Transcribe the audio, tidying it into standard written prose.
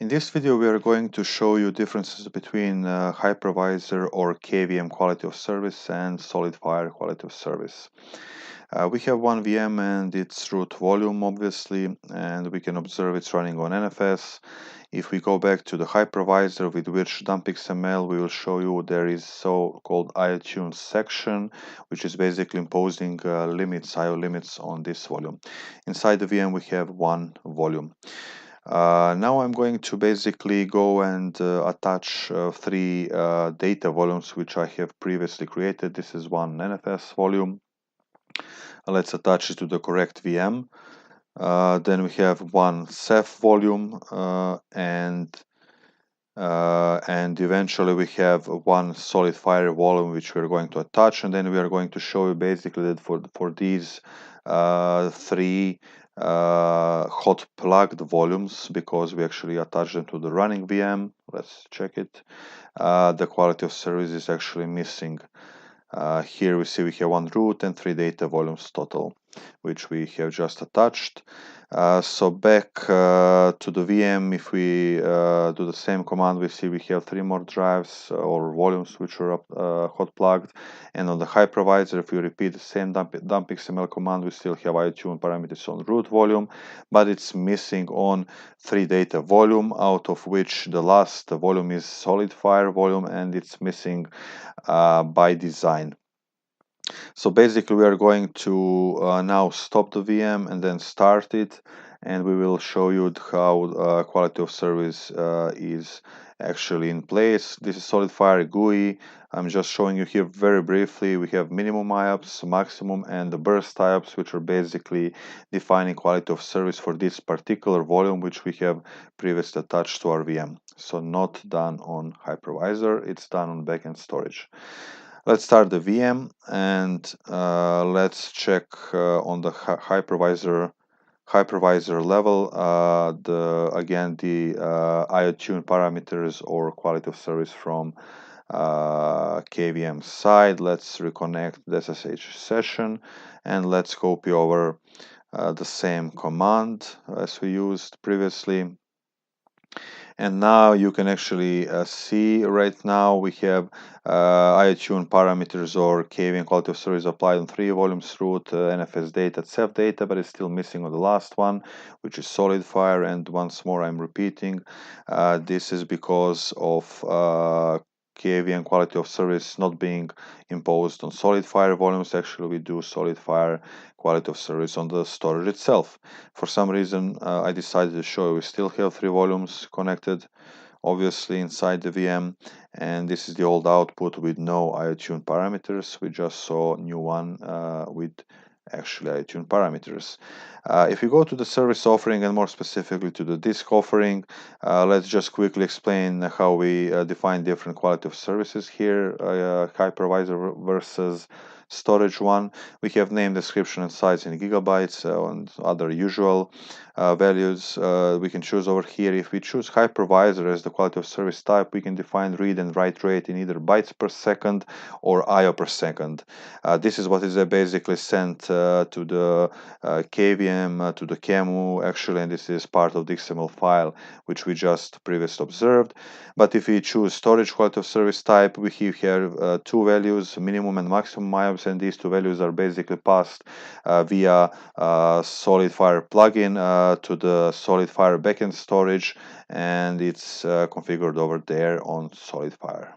In this video, we are going to show you differences between hypervisor or KVM quality of service and SolidFire quality of service. We have one VM and its root volume, obviously, and we can observe it's running on NFS. If we go back to the hypervisor with which dump.xml, we will show you there is so-called IOTune section, which is basically imposing IO limits on this volume. Inside the VM, we have one volume. Now I'm going to basically go and attach three data volumes which I have previously created. This is one NFS volume. Let's attach it to the correct VM. Then we have one CEPH volume and eventually we have one SolidFire volume which we're going to attach, and then we are going to show you basically that for these three hot plugged volumes, because we actually attach them to the running VM. Let's check it. The quality of service is actually missing. Here we see we have one root and three data volumes total, which we have just attached. So back to the VM, if we do the same command, we see we have three more drives or volumes which are hot plugged. And on the hypervisor, if we repeat the same dump.xml command, we still have IOTune parameters on root volume, but it's missing on three data volume, out of which the last volume is SolidFire volume, and it's missing by design. So basically we are going to now stop the VM and then start it, and we will show you how quality of service is actually in place. This is SolidFire GUI. I'm just showing you here very briefly. We have minimum IOPS, maximum, and the burst IOPS, which are basically defining quality of service for this particular volume which we have previously attached to our VM. So not done on hypervisor, it's done on backend storage. Let's start the VM and let's check on the hypervisor level the IOTune parameters or quality of service from KVM side. Let's reconnect the SSH session and let's copy over the same command as we used previously. And now you can actually see right now we have IOTune parameters or KVM quality of service applied on three volumes root, NFS data, CEPH data, but it's still missing on the last one, which is SolidFire. And once more, I'm repeating, this is because of KVM quality of service not being imposed on SolidFire volumes. Actually, we do SolidFire quality of service on the storage itself. For some reason, I decided to show you we still have three volumes connected, obviously inside the VM, and this is the old output with no IOTune parameters. We just saw new one with actually IOTune parameters. If you go to the service offering and more specifically to the disk offering, let's just quickly explain how we define different quality of services here, hypervisor versus storage one. We have name, description, and size in gigabytes and other usual values. We can choose over here. If we choose hypervisor as the quality of service type, we can define read and write rate in either bytes per second or IO per second. This is what is basically sent to the KVM, to the KMU actually, and this is part of the XML file which we just previously observed. But if we choose storage quality of service type, we have here two values, minimum and maximum IOPS, and these two values are basically passed via SolidFire plugin to the SolidFire backend storage, and it's configured over there on SolidFire.